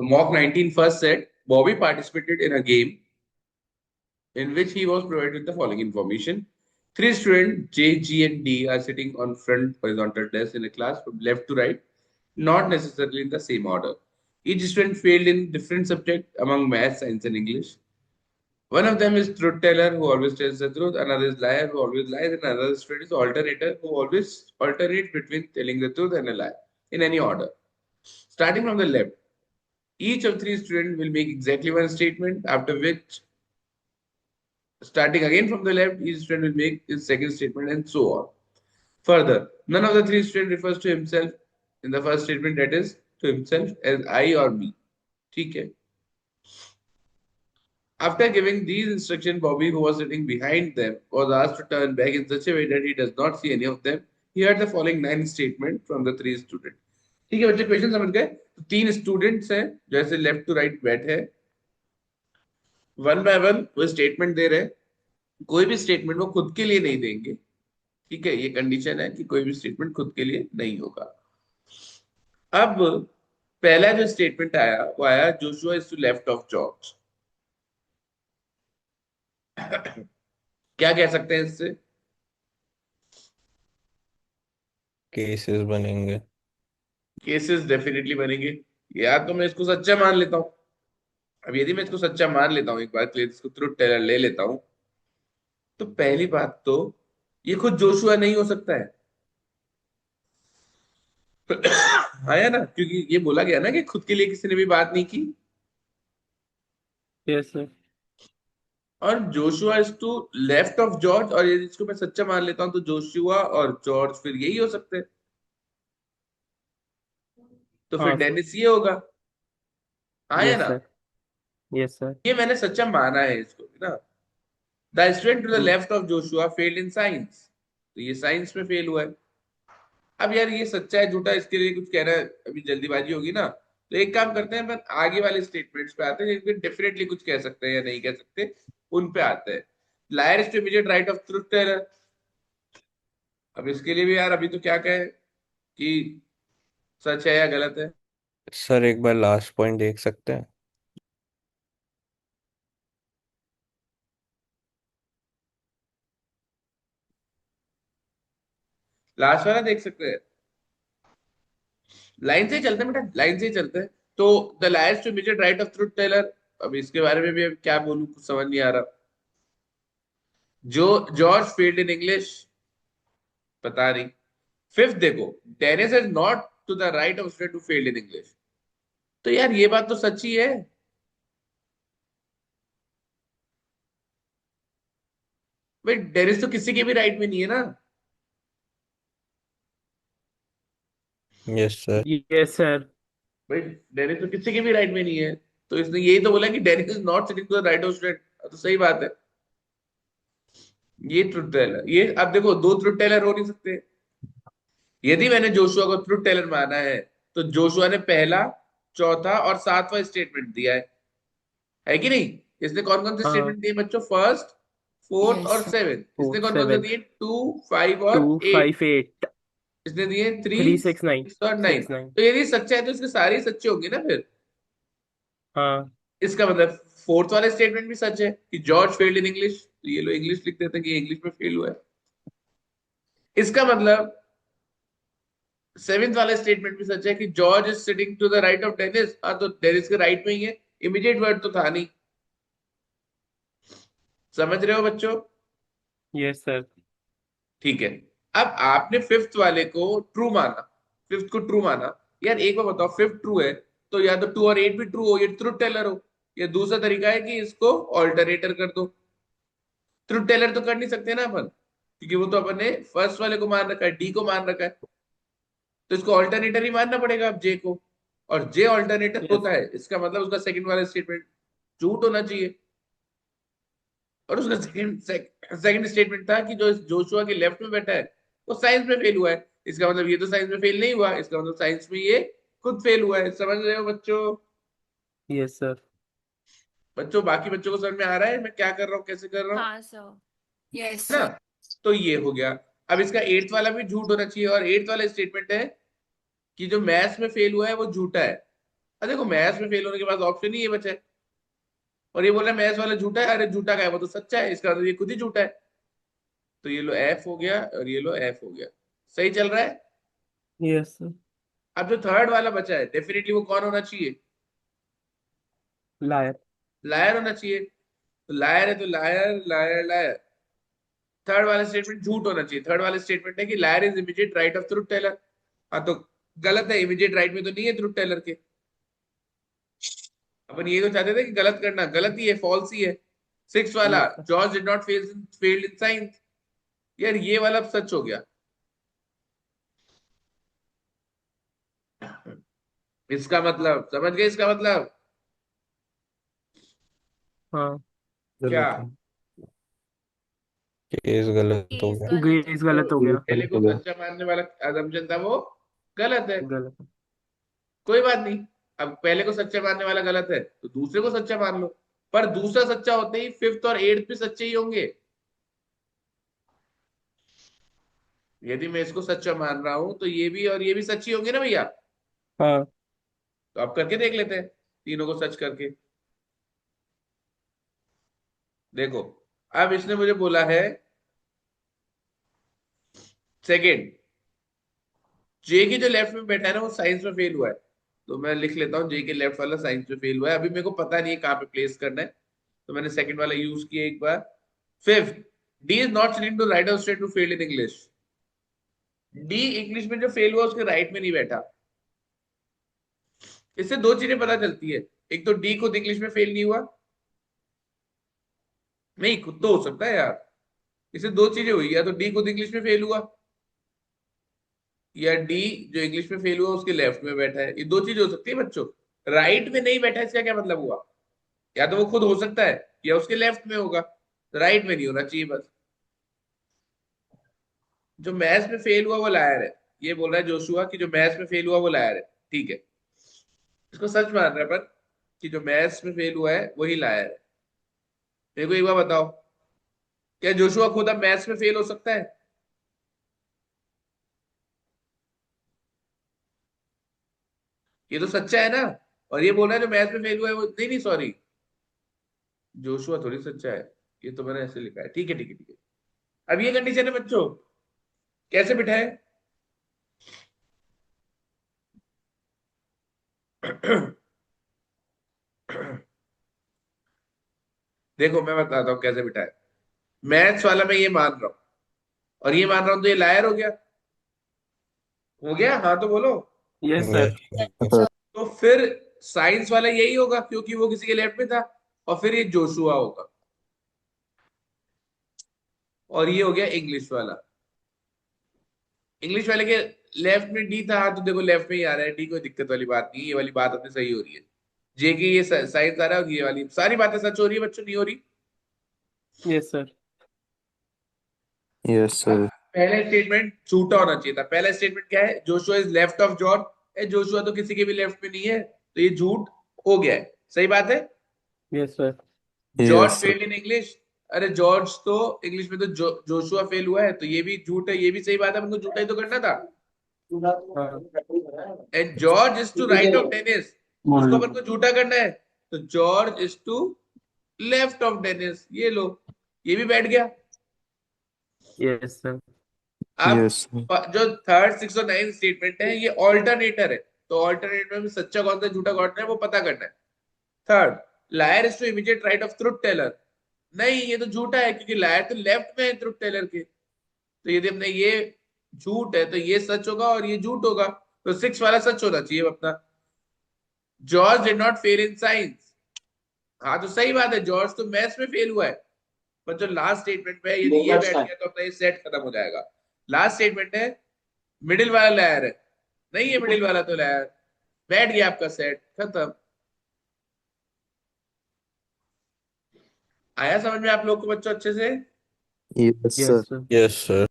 Mock 19 first said Bobby participated in a game in which he was provided with the following information. Three students, J, G, and D, are sitting on front horizontal desks in a class from left to right, not necessarily in the same order. Each student failed in different subjects among math, science, and English. One of them is truth teller who always tells the truth, another is liar who always lies, and another student is alternator who always alternates between telling the truth and a lie in any order. Starting from the left, each of three students will make exactly one statement, after which, starting again from the left, each student will make his second statement, and so on. Further, none of the three students refers to himself in the first statement, that is, to himself as I or me. ठीक है. After giving these instructions, Bobby, who was sitting behind them, was asked to turn back in such a way that he does not see any of them. He heard the following 9 statements from the three students. ठीक है बच्चे, question समझ गए? तो तीन students हैं जैसे left to right बैठे हैं, वन बाय वन वो स्टेटमेंट दे रहे हैं. कोई भी स्टेटमेंट वो खुद के लिए नहीं देंगे. ठीक है, ये कंडीशन है कि कोई भी स्टेटमेंट खुद के लिए नहीं होगा. अब पहला जो स्टेटमेंट आया वो आया Joshua is to left of George. क्या कह सकते हैं इससे? केसेस बनेंगे. केसेस डेफिनेटली बनेंगे. या तो मैं इसको सच्चा मान लेता हूं. अब यदि मैं इसको सच्चा मान लेता हूं, एक बार के लिए इसको ट्रुथ टेलर ले लेता हूं, तो पहली बात तो ये खुद जोशुआ नहीं हो सकता है. आया ना, क्योंकि ये बोला गया ना कि खुद के लिए किसी ने भी बात नहीं की. Yes sir. और Joshua is to left of George, और यदि इसको मैं सच्चा मान लेता हूं तो जोशुआ और जॉर्ज फिर यही हो सकते हैं. तो फिर हाँ डेनिस ये होगा. आया यस ना. सर. Yes sir. ये मैंने सच्चा माना है इसको ना. The student to the left of Joshua failed in science. तो ये साइंस में फेल हुआ है. अब यार ये सच्चा है झूठा, इसके लिए कुछ कहना अभी जल्दीबाजी होगी ना. तो एक काम करते हैं, अपन आगे वाले स्टेटमेंट्स पे आते हैं जिनपे डेफिनेटली कुछ कह सकते हैं या नहीं कह सकते, उन पे आते हैं. Liar is to immediate right of truth teller. अब इसके लिए भी यार अभी तो क्या कहे कि सच है या गलत है. सर एक बार लास्ट पॉइंट देख सकते हैं? लास्ट वाला देख सकते हैं. लाइन से ही चलते हैं बेटा, लाइन से ही चलते हैं. तो the liars to immediate right of truth teller. अब इसके बारे में भी अब क्या बोलूं, कुछ समझ नहीं आ रहा. जो जॉर्ज फेल्ड इन इंग्लिश, पता नहीं. फिफ्थ देखो, Dennis is not to the right of student who failed in English. तो यार ये बात तो सच्ची है. भाई डेनिस तो किसी के भी राइट में नहीं है ना. Yes sir. Yes sir. भाई डेनिस तो किसी के भी राइट में नहीं है. तो इसने यही तो बोला कि Dennis is not sitting to the right of student. तो सही बात है. ये ट्रुथ टेलर, ये अब देखो दो ट्रुथ टेलर हो नहीं सकते. यदि मैंने जोशुआ को ट्रुथ टेलर माना है, तो जोशुआ ने पहला, चौथा और सातवां स्टेटमेंट दिया है कि नहीं? इसने कौन कौन से हाँ. स्टेटमेंट दिए बच्चों? फर्स्ट, फोर्थ यस और सर. सेवेंथ. इसने फोर्थ कौन कौन से सेवेंथ दिए? 2, 5 और 8. 2, 5, 8. इसने दिए 3, 3, 6, 9. 6 और 9. 6, 9. तो यदि सच्चा है तो इसके सारे ही सच्चे होंगे ना फिर. हाँ. इसका मतलब फोर्थ वाला स्टेटमेंट भी सच है कि जॉर्ज फेल्ड इन इंग्लिश. तो ये लोग इंग्लिश लिख देते हैं कि इंग्लिश में फेल हुआ है. इसका मतलब सेवेंथ वाला स्टेटमेंट भी सच है कि George is sitting to the right of Dennis. हाँ, तो डेनिस के राइट में ही है. इमीडिएट वर्ड तो था नहीं. समझ रहे हो बच्चों? Yes sir. ठीक है. अब आपने फिफ्थ वाले को ट्रू माना, फिफ्थ को ट्रू माना. यार एक बार बताओ, फिफ्थ ट्रू है तो या तो 2 और 8 भी ट्रू हो, ये ट्रुथ टेलर हो. या दूसरा तरीका है कि इसको ऑल्टरनेटर कर दो. ट्रुथ टेलर तो कर नहीं सकते ना अपन, क्योंकि वो तो अपन ने फर्स्ट वाले को मान रखा है, डी को मान रखा है. तो इसको ऑल्टरनेटर ही मानना पड़ेगा अब जे को. और जे ऑल्टरनेटर यस. होता है, इसका मतलब उसका सेकंड वाला स्टेटमेंट झूठ होना चाहिए. और उसका सेकंड स्टेटमेंट था कि जो जोशुआ के लेफ्ट में बैठा है वो साइंस में फेल हुआ है. इसका मतलब ये तो साइंस में फेल नहीं हुआ, इसका मतलब साइंस में ये खुद फेल हुआ है. समझ रहे हो बच्चों? Yes sir. बच्चों बाकी बच्चों को समझ में आ रहा है मैं क्या कर रहा हूँ, कैसे कर रहा हूँ? हाँ सर. यस है ना. सर. तो ये हो गया. अब इसका एट्थ वाला भी झूठ होना चाहिए, और एट्थ वाला स्टेटमेंट है कि जो मैथ्स में फेल हुआ है वो झूठा है. देखो मैथ्स में फेल होने के बाद ऑप्शन ही ये बचा है, और ये बोल रहा है मैथ्स वाला झूठा है। अरे झूठा का है, वो तो सच्चा है, इसका मतलब ये खुद ही झूठा है। तो ये लो एफ हो गया और ये लो एफ हो गया। सही चल रहा है। Yes sir. अब जो थर्ड वाला बचा है, डेफिनेटली वो कौन होना चाहिए? लायर। लायर होना चाहिए। तो लायर है तो लायर लायर लायर। थर्ड वाला स्टेटमेंट झूठ होना चाहिए। थर्ड वाला स्टेटमेंट है कि liar is immediate right of truth teller. हाँ तो गलत है, इमीडिएट राइट में तो नहीं है ट्रुथ टेलर के। अपन ये तो चाहते थे कि गलत करना, गलत ही है, फॉल्स ही है। सिक्स वाला, yes sir. George did not fail in science. यार ये वाला अब सच हो गया। इसका मतलब समझ गए? इसका मतलब हाँ। क्या? गलत है, केस गलत हो केस गया। गलत है। गेस गलत हो जो गया। पहले को सच्चा मानने वाला assumption था वो गलत है। गलत है। कोई बात नहीं। अब पहले को सच्चा मानने वाला गलत है तो दूसरे को सच्चा मान लो। पर दूसरा सच्चा होते ही फिफ्थ और एट्थ भी सच्चे ही होंगे। यदि मैं इसको सच्चा मान रहा हूं तो ये भी और ये भी सच्ची होंगे ना भैया। हाँ। तो आप करके देख लेते हैं, तीनों को सच करके। देखो, अब इसने मुझे बोला है सेकंड, जे की जो लेफ्ट में बैठा है ना वो साइंस में फेल हुआ है। तो मैं लिख लेता हूँ जे के लेफ्ट वाला साइंस में फेल हुआ है। अभी मेरे को पता नहीं है कहाँ पे प्लेस करना है, तो मैंने सेकंड वाला यूज किया एक बार। Fifth, D is not sitting to right of straight to fail in English. D English में जो फेल हुआ उसके राइट में नहीं बैठा। इससे दो चीजें पता चलती है। एक तो डी खुद इंग्लिश में फेल नहीं हुआ, नहीं खुद तो हो सकता है यार। इससे दो चीजें हुई, या तो डी खुद इंग्लिश में फेल हुआ, या डी जो इंग्लिश में फेल हुआ उसके लेफ्ट में बैठा है। ये दो चीज हो सकती है बच्चों। राइट में नहीं बैठा, इसका क्या मतलब हुआ? या तो वो खुद हो सकता है या उसके लेफ्ट में होगा, राइट में नहीं होना चाहिए बस। जो मैथ्स में फेल हुआ वो लायर है। ये बोल रहा है जोशुआ कि जो मैथ्स में फेल हुआ वो लायर है। ठीक है, इसको सच मान रहा है पर कि जो मैथ्स में फेल हुआ है वही लायर है। मेरे को एक बार बताओ, क्या जोशुआ खुद अब मैथ्स में फेल हो सकता है? ये तो सच्चा है ना। और ये बोल रहा है जो मैथ्स में फेल हुआ है वो नहीं, नहीं सॉरी, जोशुआ थोड़ी सच्चा है। ये तो मैंने ऐसे लिखा है। ठीक है ठीक है ठीक है। अब ये कंडीशन है बच्चों, कैसे बिठाए? देखो मैं बताता हूँ कैसे बिठाए। मैथ्स वाला मैं ये मान रहा हूँ और ये मान रहा हूँ, तो ये लायर हो गया। हो गया, हाँ तो बोलो। Yes sir. यस। तो फिर साइंस वाला यही होगा क्योंकि वो किसी के लेफ्ट में था। और फिर ये जोशुआ होगा। और ये हो गया इंग्लिश वाला। इंग्लिश वाले के लेफ्ट में डी था, हाँ तो देखो लेफ्ट में ही आ रहा है डी, कोई दिक्कत वाली बात नहीं है। ये वाली बात अपनी सही हो रही है। जे की ये साइंस आ रहा है और ये वाली सारी बातें सच हो रही है बच्चों, नहीं हो रही? Yes sir. यस अब सर। पहला स्टेटमेंट झूठा होना चाहिए था। पहला स्टेटमेंट क्या है? Joshua is left of George. Joshua तो किसी के भी लेफ्ट में नहीं है, तो ये झूठ हो गया है। सही बात है। Yes sir. George yes sir. Failed in English. अरे जॉर्ज तो इंग्लिश में तो जोशुआ फेल हुआ है, तो ये भी झूठ है, ये भी सही बात है, हमको झूठा ही तो करना था। हाँ। And George is to right of Dennis, उसको अपन को झूठा करना है। तो George is to left of Dennis. ये लो, ये भी बैठ गया। Yes sir. अब यस सर। जो थर्ड सिक्स और नाइन स्टेटमेंट है ये ऑल्टरनेटर है। तो ऑल्टरनेटर में सच्चा कौन सा झूठा कौन सा है वो पता करना है। Third, liar is to immediate right of truth teller. नहीं, ये तो झूठा है क्योंकि लायर तो लेफ्ट में है ट्रुथ टेलर के। तो यदि हमने ये झूठ है तो ये सच होगा और ये झूठ होगा। तो सिक्स वाला सच होना चाहिए अपना। George did not fail in science. हाँ तो सही बात है, जॉर्ज तो मैथ्स में फेल हुआ है। पर जो लास्ट स्टेटमेंट में है, यदि ये बैठ गया तो अपना ये सेट खत्म हो जाएगा। लास्ट स्टेटमेंट है मिडिल वाला लायर है। नहीं है मिडिल वाला तो लायर। बैठ गया आपका सेट, खत्म। आया समझ में आप लोग को बच्चों अच्छे से? Yes yes sir. Sir. Yes sir.